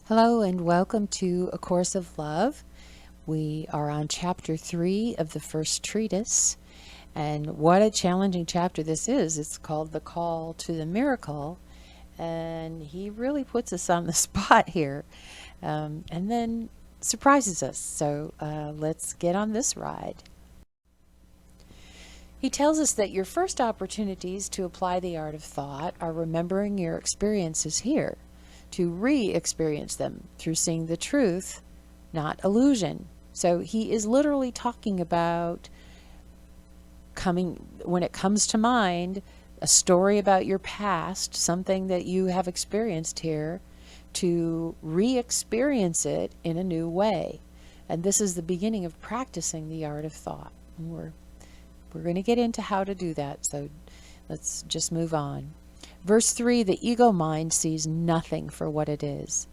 Hello and welcome to A Course of Love. We are on chapter 3 of the first treatise, and what a challenging chapter this is. It's called The Call to the Miracle, and he really puts us on the spot here and then surprises us. So let's get on this ride. He tells us that your first opportunities to apply the art of thought are remembering your experiences here, to re-experience them through seeing the truth, not illusion. So he is literally talking about when it comes to mind, a story about your past, something that you have experienced here, to re-experience it in a new way. And this is the beginning of practicing the art of thought. And we're going to get into how to do that, so let's just move on. Verse 3, the ego mind sees nothing for what it is.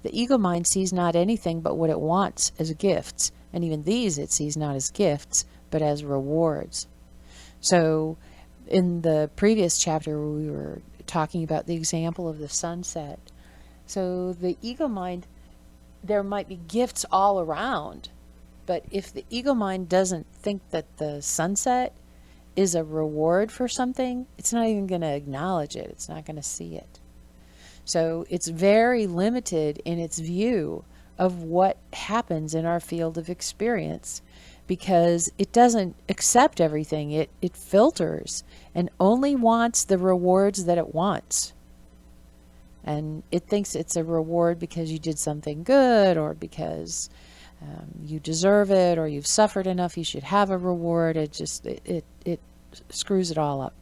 The ego mind sees not anything but what it wants as gifts, and even these it sees not as gifts, but as rewards. So in the previous chapter, we were talking about the example of the sunset. So the ego mind, there might be gifts all around, but if the ego mind doesn't think that the sunset is a reward for something, it's not even going to acknowledge it. It's not going to see it. So it's very limited in its view of what happens in our field of experience, because it doesn't accept everything. It filters and only wants the rewards that it wants. And it thinks it's a reward because you did something good, or because you deserve it, or you've suffered enough, you should have a reward. It screws it all up.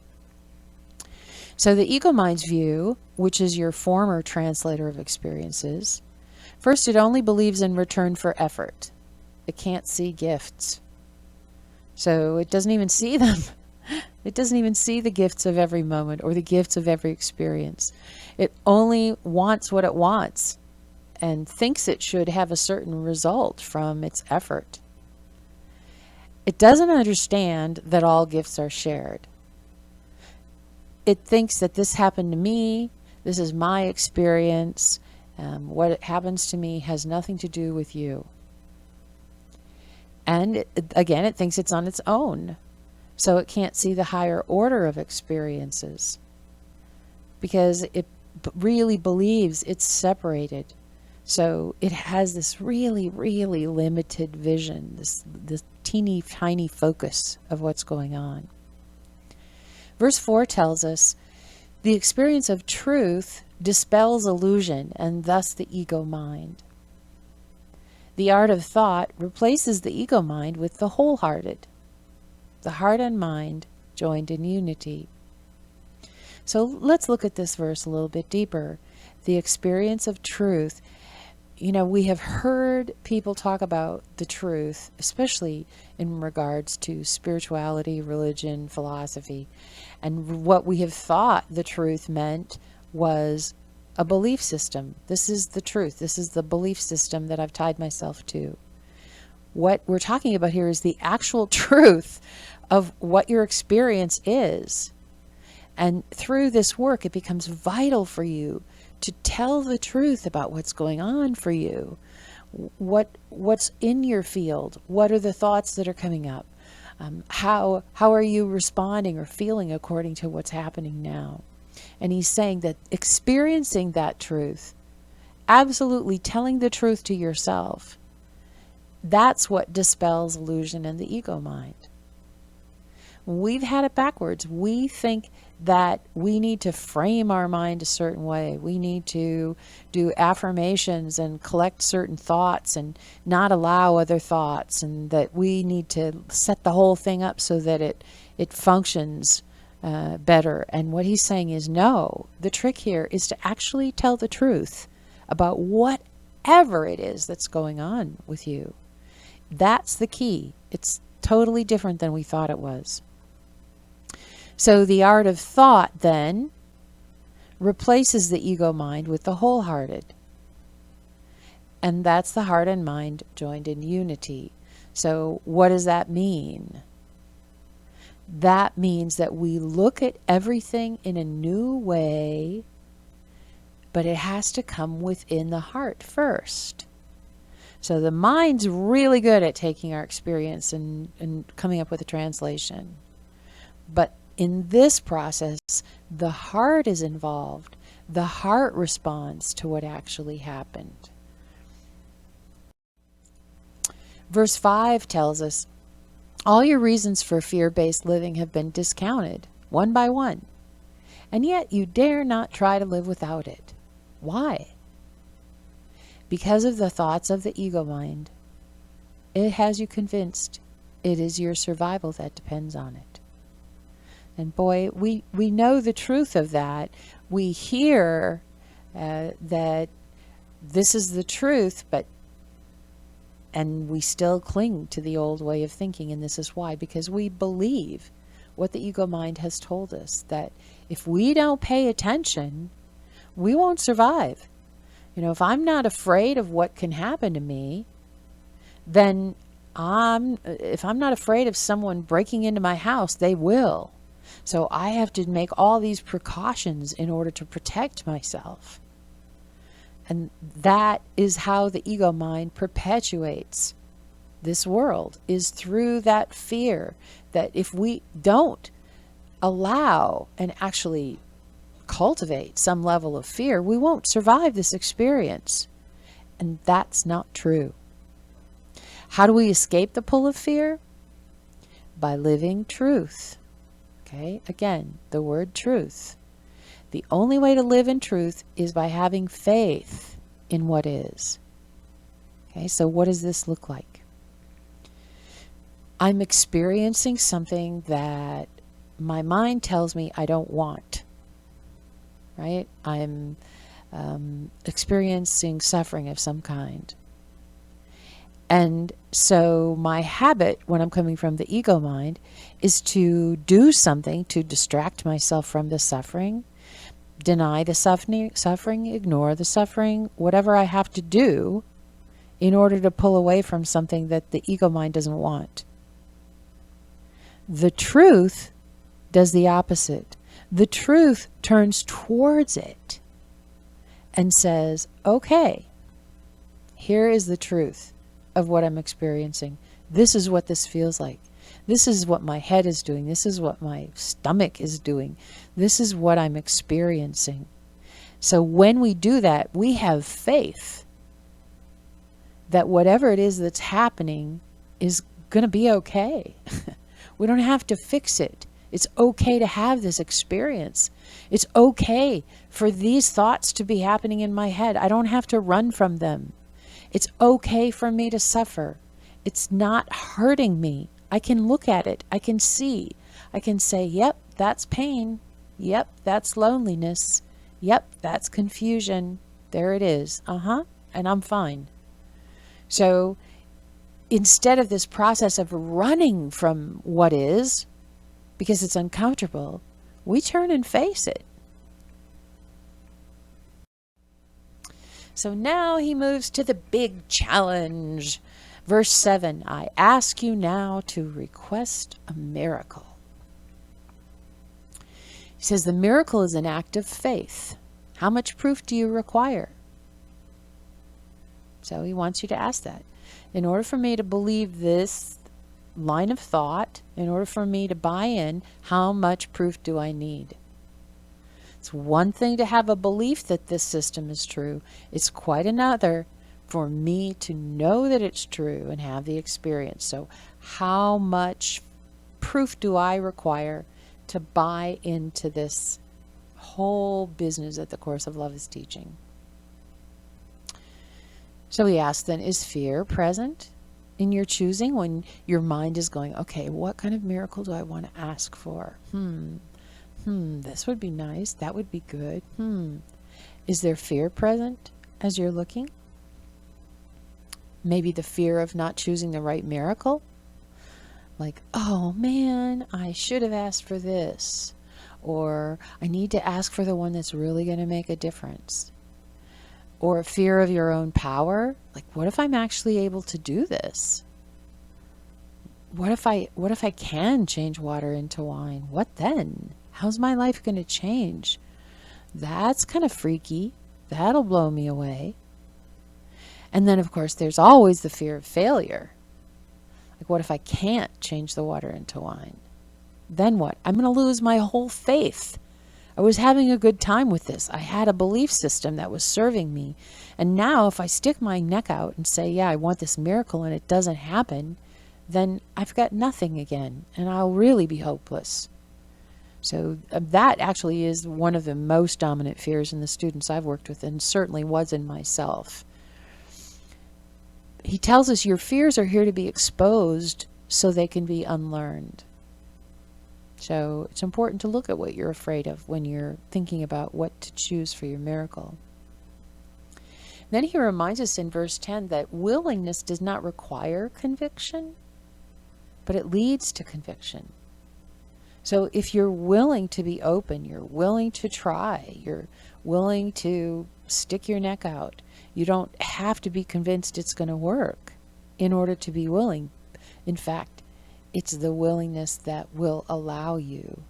So the ego mind's view, which is your former translator of experiences, first, it only believes in return for effort. It can't see gifts. So it doesn't even see them. It doesn't even see the gifts of every moment or the gifts of every experience. It only wants what it wants and thinks it should have a certain result from its effort. It doesn't understand that all gifts are shared. It thinks that this happened to me, this is my experience, what happens to me has nothing to do with you. And again, it thinks it's on its own. So it can't see the higher order of experiences because it really believes it's separated. So it has this really, really limited vision, this teeny tiny focus of what's going on. Verse 4 tells us, the experience of truth dispels illusion and thus the ego mind. The art of thought replaces the ego mind with the wholehearted, the heart and mind joined in unity. So let's look at this verse a little bit deeper. The experience of truth. You know, we have heard people talk about the truth, especially in regards to spirituality, religion, philosophy. And what we have thought the truth meant was a belief system. This is the truth. This is the belief system that I've tied myself to. What we're talking about here is the actual truth of what your experience is. And through this work, it becomes vital for you to tell the truth about what's going on for you. What's in your field? What are the thoughts that are coming up? How are you responding or feeling according to what's happening now? And he's saying that experiencing that truth, absolutely telling the truth to yourself, that's what dispels illusion and the ego mind. We've had it backwards. We think that we need to frame our mind a certain way. We need to do affirmations and collect certain thoughts and not allow other thoughts, and that we need to set the whole thing up so that it functions better. And what he's saying is, no, the trick here is to actually tell the truth about whatever it is that's going on with you. That's the key. It's totally different than we thought it was. So the art of thought then replaces the ego mind with the wholehearted. And that's the heart and mind joined in unity. So what does that mean? That means that we look at everything in a new way but it has to come within the heart first. So the mind's really good at taking our experience and coming up with a translation. But in this process, the heart is involved. The heart responds to what actually happened. Verse 5 tells us, all your reasons for fear-based living have been discounted, one by one, and yet you dare not try to live without it. Why? Because of the thoughts of the ego mind. It has you convinced it is your survival that depends on it. And boy, we know the truth of that. We hear that this is the truth, and we still cling to the old way of thinking. And this is why, because we believe what the ego mind has told us, that if we don't pay attention, we won't survive. If I'm not afraid of what can happen to me, then if I'm not afraid of someone breaking into my house, they will. So I have to make all these precautions in order to protect myself. And that is how the ego mind perpetuates this world, is through that fear that if we don't allow and actually cultivate some level of fear, we won't survive this experience. And that's not true. How do we escape the pull of fear? By living truth. Okay, again, the word truth. The only way to live in truth is by having faith in what is. Okay, so what does this look like? I'm experiencing something that my mind tells me I don't want. Right? I'm experiencing suffering of some kind. And so my habit, when I'm coming from the ego mind, is to do something to distract myself from the suffering, deny the suffering, ignore the suffering, whatever I have to do in order to pull away from something that the ego mind doesn't want. The truth does the opposite. The truth turns towards it and says, okay, here is the truth of what I'm experiencing. This is what this feels like. This is what my head is doing. This is what my stomach is doing. This is what I'm experiencing. So when we do that, we have faith that whatever it is that's happening is going to be okay. We don't have to fix it. It's okay to have this experience. It's okay for these thoughts to be happening in my head. I don't have to run from them. It's okay for me to suffer. It's not hurting me. I can look at it. I can see. I can say, yep, that's pain. Yep, that's loneliness. Yep, that's confusion. There it is. And I'm fine. So instead of this process of running from what is, because it's uncomfortable, we turn and face it. So now he moves to the big challenge. Verse 7, I ask you now to request a miracle. He says the miracle is an act of faith. How much proof do you require? So he wants you to ask that. In order for me to believe this line of thought, in order for me to buy in, how much proof do I need? It's one thing to have a belief that this system is true. It's quite another for me to know that it's true and have the experience. So how much proof do I require to buy into this whole business that the Course of Love is teaching? So he asks then, is fear present in your choosing when your mind is going, okay, what kind of miracle do I want to ask for? This would be nice. That would be good. Is there fear present as you're looking? Maybe the fear of not choosing the right miracle? Like, oh man, I should have asked for this. Or I need to ask for the one that's really going to make a difference. Or fear of your own power. Like, what if I'm actually able to do this? What if I can change water into wine? What then? How's my life going to change? That's kind of freaky. That'll blow me away. And then, of course, there's always the fear of failure. Like, what if I can't change the water into wine? Then what? I'm going to lose my whole faith. I was having a good time with this. I had a belief system that was serving me. And now if I stick my neck out and say, yeah, I want this miracle and it doesn't happen, then I've got nothing again and I'll really be hopeless. So that actually is one of the most dominant fears in the students I've worked with, and certainly was in myself. He tells us your fears are here to be exposed so they can be unlearned. So it's important to look at what you're afraid of when you're thinking about what to choose for your miracle. Then he reminds us in verse 10 that willingness does not require conviction, but it leads to conviction. So if you're willing to be open, you're willing to try, you're willing to stick your neck out, you don't have to be convinced it's going to work in order to be willing. In fact, it's the willingness that will allow you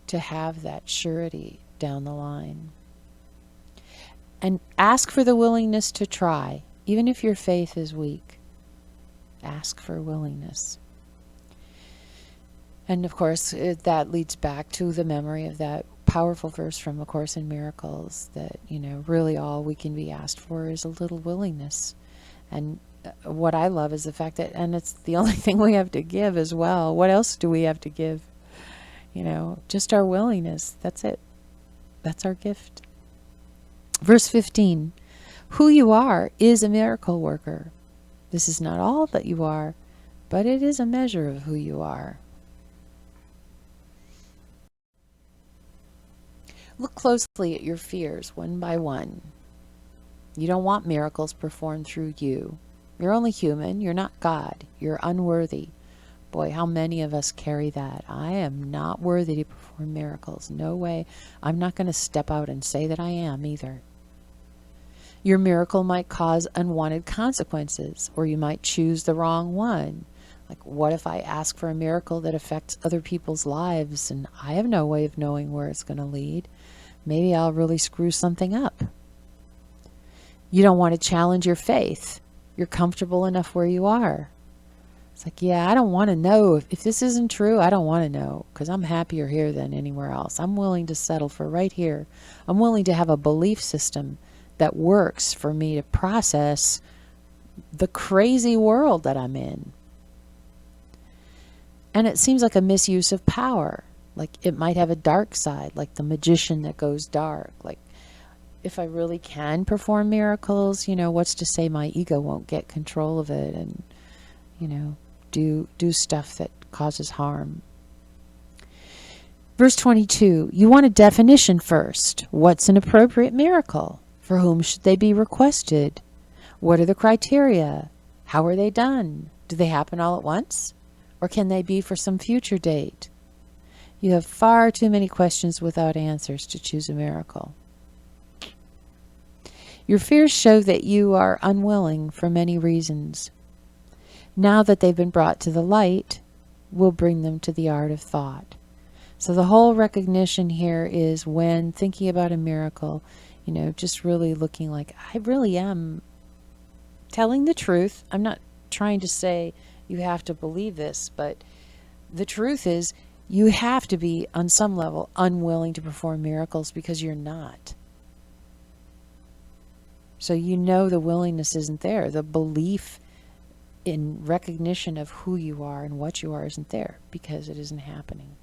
to have that surety down the line. And ask for the willingness to try, even if your faith is weak. Ask for willingness. And of course, that leads back to the memory of that powerful verse from A Course in Miracles that, really all we can be asked for is a little willingness. And what I love is the fact that, and it's the only thing we have to give as well. What else do we have to give? Just our willingness. That's it. That's our gift. Verse 15, who you are is a miracle worker. This is not all that you are, but it is a measure of who you are. Look closely at your fears one by one. You don't want miracles performed through you. You're only human. You're not God. You're unworthy. Boy, how many of us carry that? I am not worthy to perform miracles. No way. I'm not going to step out and say that I am either. Your miracle might cause unwanted consequences, or you might choose the wrong one. Like, what if I ask for a miracle that affects other people's lives and I have no way of knowing where it's going to lead? Maybe I'll really screw something up. You don't want to challenge your faith. You're comfortable enough where you are. It's like, yeah, I don't want to know. If this isn't true, I don't want to know, because I'm happier here than anywhere else. I'm willing to settle for right here. I'm willing to have a belief system that works for me to process the crazy world that I'm in. And it seems like a misuse of power. Like, it might have a dark side, like the magician that goes dark. Like, if I really can perform miracles, what's to say my ego won't get control of it and, do stuff that causes harm. Verse 22, you want a definition first. What's an appropriate miracle? For whom should they be requested? What are the criteria? How are they done? Do they happen all at once? Or can they be for some future date? You have far too many questions without answers to choose a miracle. Your fears show that you are unwilling for many reasons. Now that they've been brought to the light, we'll bring them to the art of thought. So the whole recognition here is when thinking about a miracle, just really looking like, I really am telling the truth. I'm not trying to say you have to believe this, but the truth is you have to be, on some level, unwilling to perform miracles because you're not. So the willingness isn't there. The belief in recognition of who you are and what you are isn't there because it isn't happening.